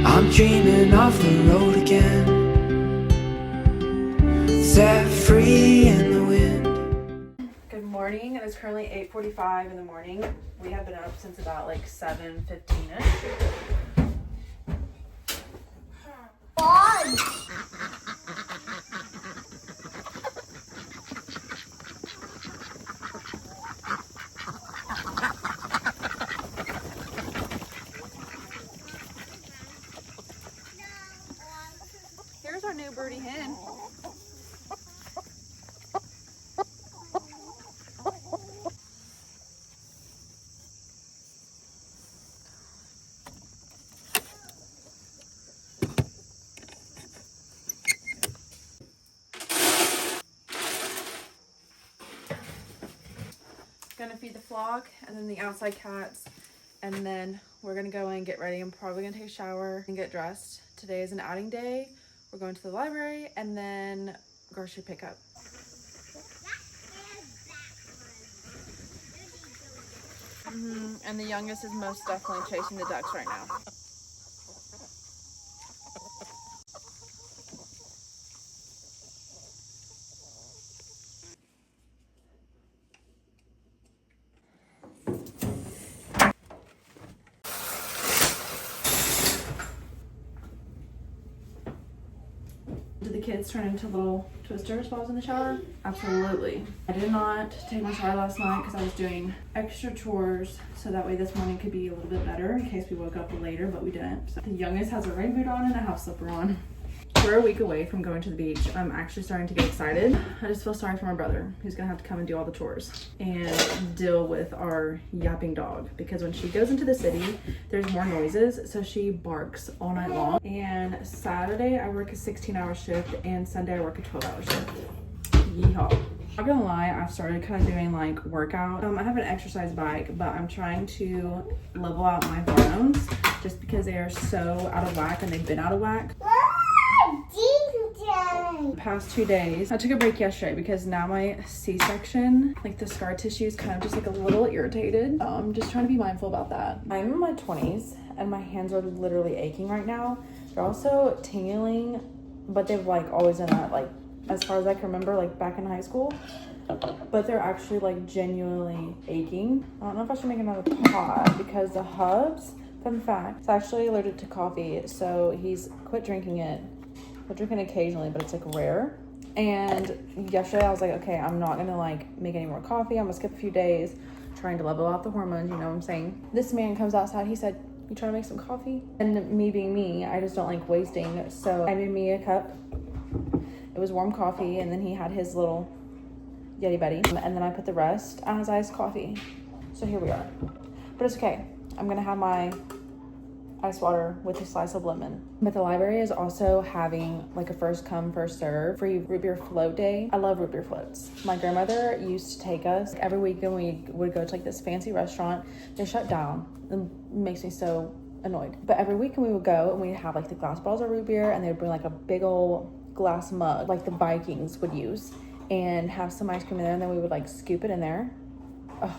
I'm dreaming of the road again, set free in the wind. Good morning. It is currently 8:45 in the morning. We have been up since about like 7:15ish. Here's our new birdie hen. Gonna feed the flock and then the outside cats, and then we're gonna go and get ready. I'm probably gonna take a shower and get dressed. Today is an outing day. We're going to the library and then grocery pickup. And the youngest is most definitely chasing the ducks right now. Did the kids turn into little twisters while I was in the shower? Absolutely. I did not take my shower last night because I was doing extra chores, so that way this morning could be a little bit better in case we woke up later, but we didn't. So the youngest has a rain boot on and a house slipper on. We're a week away from going to the beach. I'm actually starting to get excited. I just feel sorry for my brother, who's gonna have to come and do all the chores and deal with our yapping dog, because when she goes into the city, there's more noises, so she barks all night long. And Saturday I work a 16-hour shift and Sunday I work a 12-hour shift. Yeehaw. Not gonna lie, I've started kind of doing like workout. I have an exercise bike, but I'm trying to level out my hormones just because they are so out of whack, and they've been out of whack. The past 2 days, I took a break yesterday because now my C-section, like the scar tissue, is kind of just like a little irritated. I'm just trying to be mindful about that. I'm in my 20s and my hands are literally aching right now. They're also tingling, but they've like always done that, like as far as I can remember, like back in high school. But they're actually like genuinely aching. I don't know if I should make another pot because the hubs, fun fact, is actually allergic to coffee, so he's quit drinking it. We're drinking occasionally, but it's like rare. And yesterday I was like, okay, I'm not gonna like make any more coffee. I'm gonna skip a few days, trying to level out the hormones, you know what I'm saying? This man comes outside, he said, you trying to make some coffee? And me being me, I just don't like wasting. So I made me a cup. It was warm coffee, and then he had his little Yeti Buddy. And then I put the rest as iced coffee. So here we are. But it's okay. I'm gonna have my ice water with a slice of lemon. But the library is also having like a first come first serve free root beer float day. I love root beer floats. My grandmother used to take us every weekend. We would go to like this fancy restaurant. They shut down. It makes me so annoyed. But every weekend we would go and we'd have like the glass bottles of root beer, and they would bring like a big old glass mug like the Vikings would use, and have some ice cream in there, and then we would like scoop it in there. Oh,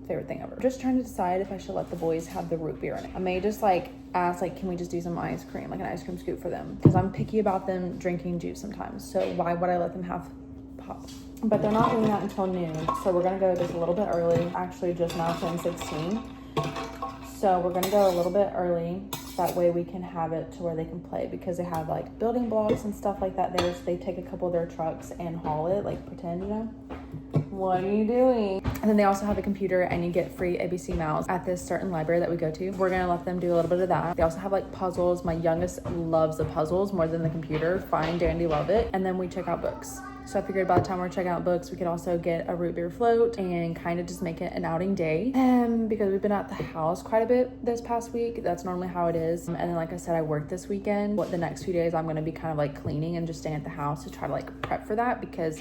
favorite thing ever. Just trying to decide if I should let the boys have the root beer in it. I may just like ask, like, can we just do some ice cream, like an ice cream scoop for them, because I'm picky about them drinking juice sometimes, so why would I let them have pop? But they're not doing that until noon, so we're gonna go just a little bit early. Actually just now 10:16, so we're gonna go a little bit early, that way we can have it to where they can play, because they have like building blocks and stuff like that there, so they take a couple of their trucks and haul it, like pretend, you know. What are you doing? And then they also have a computer, and you get free ABC mouse at this certain library that we go to. We're gonna let them do a little bit of that. They also have like puzzles. My youngest loves the puzzles more than the computer. Fine, dandy, love it. And then we check out books. So I figured by the time we're checking out books, we could also get a root beer float and kind of just make it an outing day. Because we've been at the house quite a bit this past week. That's normally how it is. And then like I said, I work this weekend. The next few days I'm gonna be kind of like cleaning and just staying at the house to try to like prep for that, because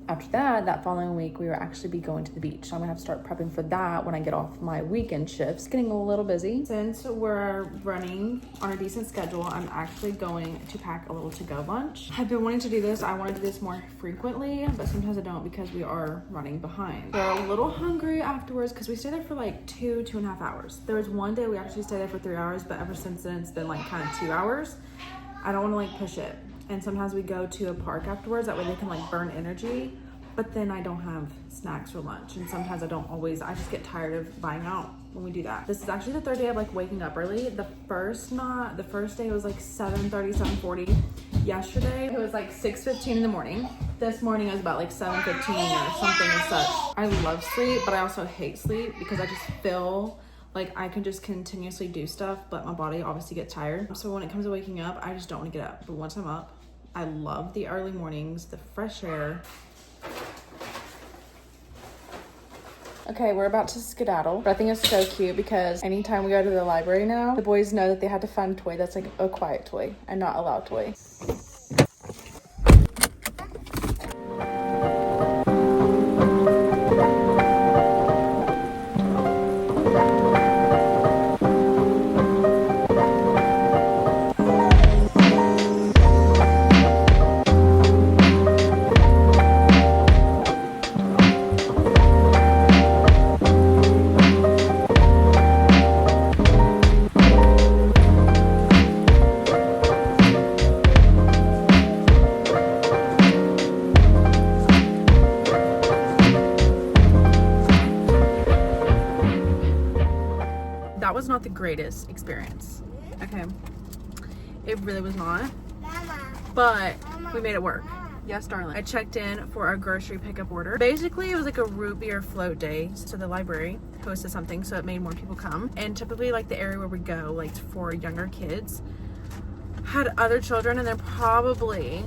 After that, that following week, we were actually be going to the beach. So I'm gonna have to start prepping for that when I get off my weekend shifts. Getting a little busy. Since we're running on a decent schedule, I'm actually going to pack a little to-go lunch. I've been wanting to do this. I want to do this more frequently, but sometimes I don't because we are running behind. We're a little hungry afterwards because we stayed there for like 2.5 hours. There was one day we actually stayed there for 3 hours, but ever since then it's been like kind of 2 hours. I don't want to like push it. And sometimes we go to a park afterwards, that way they can like burn energy, but then I don't have snacks for lunch. And sometimes I just get tired of buying out when we do that. This is actually the third day of like waking up early. The first day was like 7:30, 7:40. Yesterday it was like 6:15 in the morning. This morning it was about like 7:15 or something as such. I love sleep, but I also hate sleep because I just feel like I can just continuously do stuff, but my body obviously gets tired. So when it comes to waking up, I just don't want to get up. But once I'm up, I love the early mornings, the fresh air. Okay, we're about to skedaddle, but I think it's so cute because anytime we go to the library now, the boys know that they have to find a toy that's like a quiet toy and not a loud toy. That was not the greatest experience. Okay, it really was not, but we made it work. Yes, darling. I checked in for our grocery pickup order. Basically, it was like a root beer float day. So the library hosted something, so it made more people come. And typically, like the area where we go, like for younger kids, had other children, and they're probably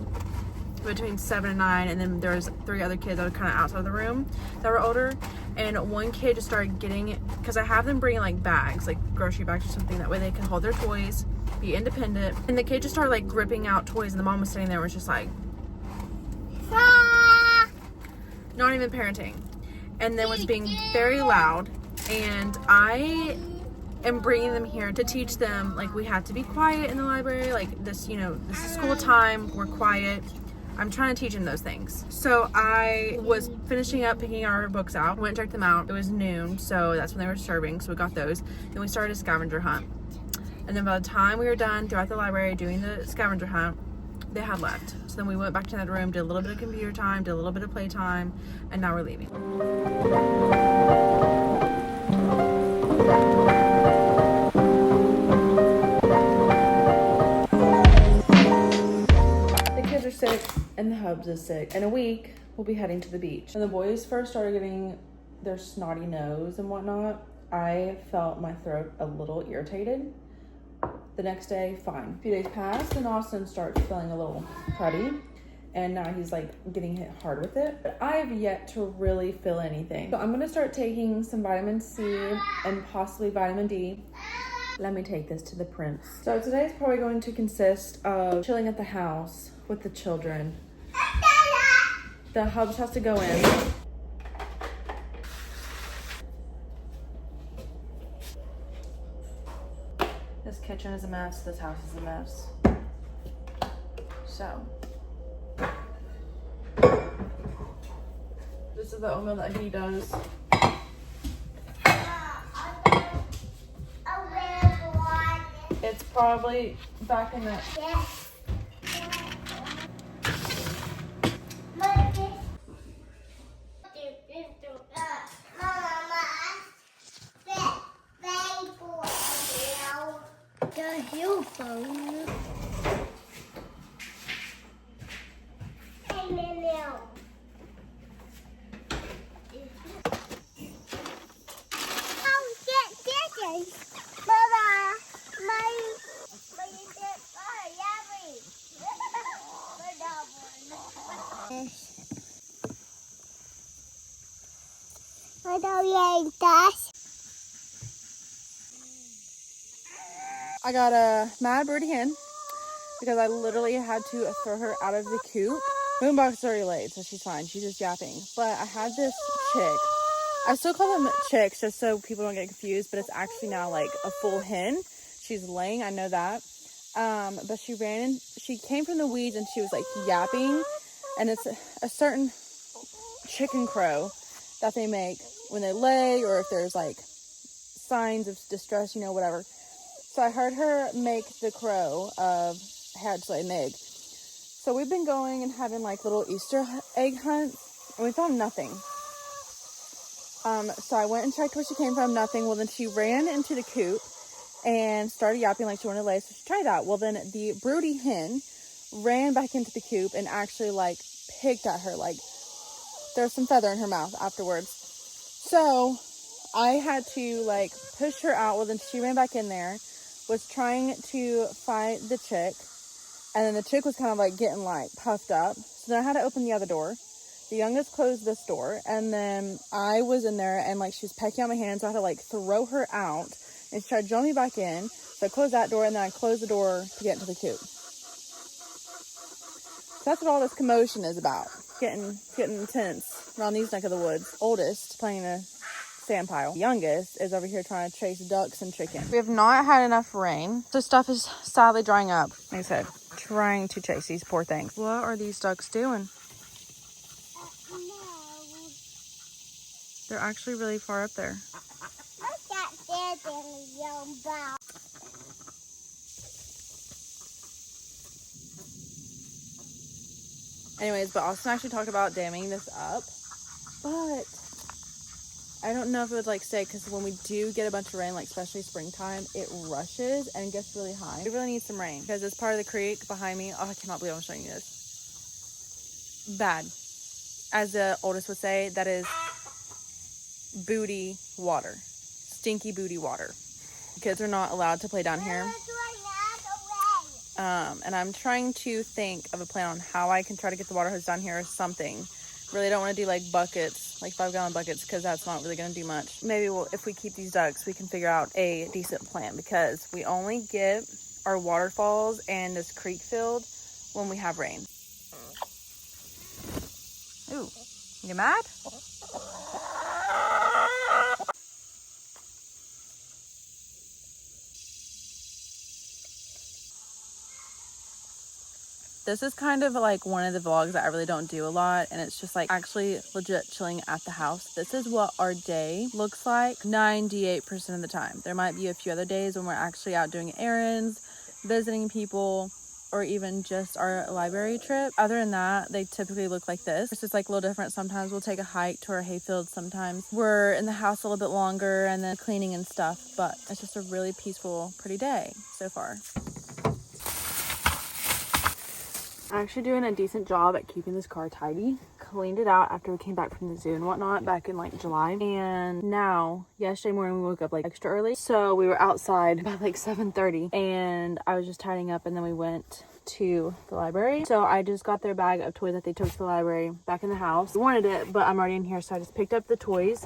between 7 and 9, and then there was 3 other kids that were kind of outside of the room that were older. And one kid just started getting it because I have them bringing like bags, like grocery bags or something, that way they can hold their toys, be independent. And the kid just started like gripping out toys, and the mom was sitting there and was just like, not even parenting, and then was being very loud. And I am bringing them here to teach them like we have to be quiet in the library, like this, you know, this is school time, we're quiet. I'm trying to teach them those things. So I was finishing up picking our books out, went and checked them out. It was noon, so that's when they were serving, so we got those. Then we started a scavenger hunt. And then by the time we were done throughout the library doing the scavenger hunt, they had left. So then we went back to that room, did a little bit of computer time, did a little bit of playtime, and now we're leaving. Are sick and the hubs is sick. In a week we'll be heading to the beach. When the boys first started getting their snotty nose and whatnot, I felt my throat a little irritated. The next day, fine. A few days passed and Austin starts feeling a little cruddy, and now he's like getting hit hard with it, but I have yet to really feel anything. So I'm gonna start taking some vitamin C and possibly vitamin D. Let me take this to the prince. So today is probably going to consist of chilling at the house with the children. The hubs has to go in. This kitchen is a mess. This house is a mess. So this is the oatmeal that he does. It's probably back in the... I got a mad birdie hen because I literally had to throw her out of the coop Moonbox is already laid, so she's fine. She's just yapping. But I had this chick. I still call them chicks just so people don't get confused, but it's actually now like a full hen. She's laying, I know that. But she came from the weeds and she was like yapping. And it's a certain chicken crow that they make when they lay, or if there's like signs of distress, whatever. So I heard her make the crow of had to lay an egg. So we've been going and having like little Easter egg hunts, and we found nothing. So I went and checked where she came from, nothing. Well, then she ran into the coop and started yapping like she wanted to lay, so she tried that. Well, then the broody hen ran back into the coop and actually like picked at her, like there's some feather in her mouth afterwards. So I had to like push her out. Well, then she ran back in there, was trying to fight the chick, and then the chick was kind of like getting like puffed up. So then I had to open the other door. The youngest closed this door, and then I was in there, and like she was pecking on my hand, so I had to like throw her out, and she tried to draw me back in. So I closed that door, and then I closed the door to get into the coop. So that's what all this commotion is about. Getting intense around these neck of the woods. Oldest playing a sand pile. Youngest is over here trying to chase ducks and chickens. We have not had enough rain. So stuff is sadly drying up. Like I said, trying to chase these poor things. What are these ducks doing? They're actually really far up there. Anyways, but Austin actually talked about damming this up, but I don't know if it would like stay, because when we do get a bunch of rain, like especially springtime, it rushes and gets really high. We really need some rain because it's part of the creek behind me. Oh, I cannot believe I'm showing you this. Bad. As the oldest would say, that is booty water. Stinky booty water. Kids are not allowed to play down here. And I'm trying to think of a plan on how I can try to get the water hose down here or something. Really don't want to do like buckets, like 5-gallon buckets, because that's not really going to do much. Maybe if we keep these ducks, we can figure out a decent plan, because we only get our waterfalls and this creek filled when we have rain. Ooh, you mad? This is kind of like one of the vlogs that I really don't do a lot, and it's just like actually legit chilling at the house. This is what our day looks like 98% of the time. There might be a few other days when we're actually out doing errands, visiting people, or even just our library trip. Other than that, they typically look like this. It's just like a little different. Sometimes we'll take a hike to our hayfield. Sometimes we're in the house a little bit longer and then cleaning and stuff, but it's just a really peaceful, pretty day so far. I'm actually doing a decent job at keeping this car tidy. Cleaned it out after we came back from the zoo and whatnot back in like July. And now, yesterday morning, we woke up like extra early. So we were outside by like 7:30, and I was just tidying up, and then we went to the library. So I just got their bag of toys that they took to the library back in the house. I wanted it, but I'm already in here, so I just picked up the toys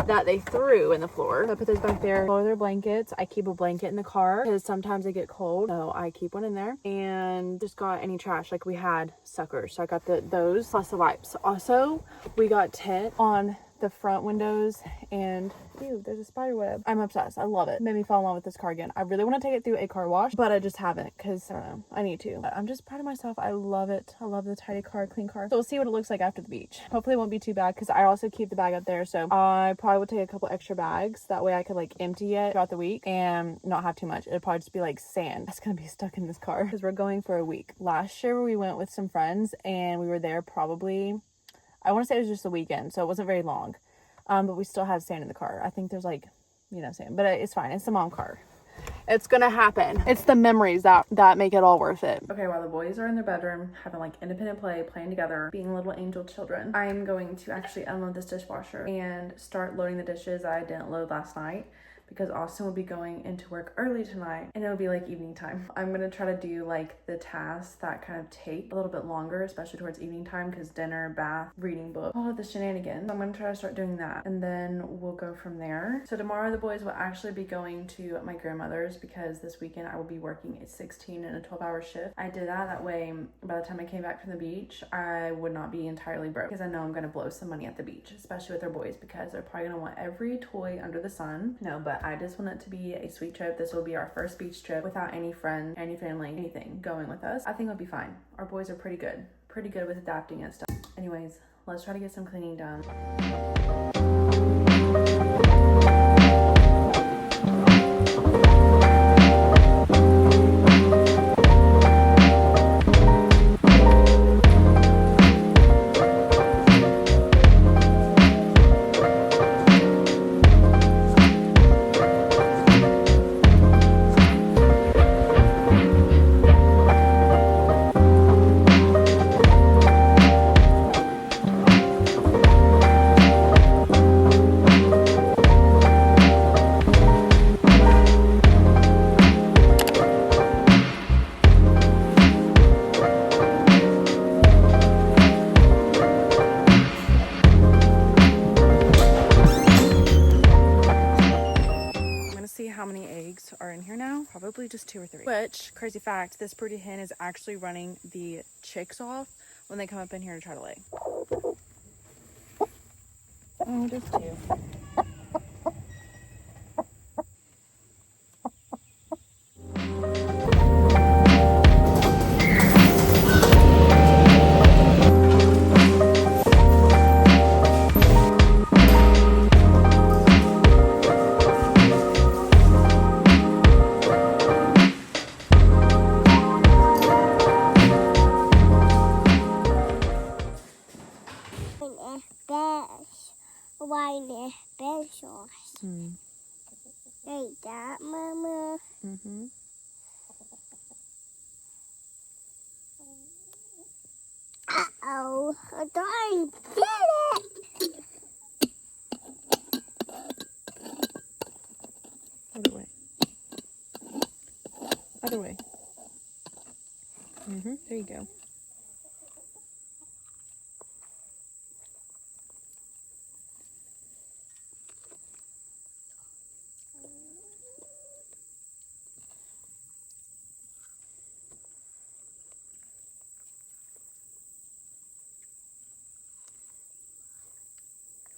that they threw in the floor. So I put those back there. All their blankets. I keep a blanket in the car because sometimes they get cold, so I keep one in there. And just got any trash, like we had suckers, so I got those plus the wipes. Also, we got tent on the front windows, and ew, there's a spider web. I'm obsessed. I love it. It made me fall in love with this car again. I really want to take it through a car wash, but I just haven't, because I don't know, I need to. But I'm just proud of myself. I love it. I love the tidy car, clean car. So we'll see what it looks like after the beach. Hopefully it won't be too bad, because I also keep the bag up there, so I probably would take a couple extra bags. That way I could like empty it throughout the week and not have too much. It'd probably just be like sand that's gonna be stuck in this car, because we're going for a week. Last year we went with some friends, and we were there probably, I want to say it was just a weekend, so it wasn't very long. But we still have sand in the car. I think there's like, sand, but it's fine. It's the mom car. It's gonna happen. It's the memories that make it all worth it. Okay, while the boys are in their bedroom having like independent play, playing together, being little angel children, I'm going to actually unload this dishwasher and start loading the dishes that I didn't load last night, because Austin will be going into work early tonight and it'll be like evening time. I'm gonna try to do like the tasks that kind of take a little bit longer, especially towards evening time, because dinner, bath, reading book, all of the shenanigans. So I'm gonna try to start doing that and then we'll go from there. So tomorrow the boys will actually be going to my grandmother's because this weekend I will be working a 16 and a 12-hour shift. I did that way by the time I came back from the beach, I would not be entirely broke, because I know I'm gonna blow some money at the beach, especially with their boys, because they're probably gonna want every toy under the sun. No, but I just want it to be a sweet trip. This will be our first beach trip without any friends, any family, anything going with us. I think it'll be fine. Our boys are pretty good with adapting and stuff. Anyways, let's try to get some cleaning done. How many eggs are in here now? Probably just 2 or 3. Which, crazy fact, this pretty hen is actually running the chicks off when they come up in here to try to lay. Oh, just 2. Why specials? Like that, Mama. Uh-oh, I'm trying to get it. Other way. Other way. There you go. There you go.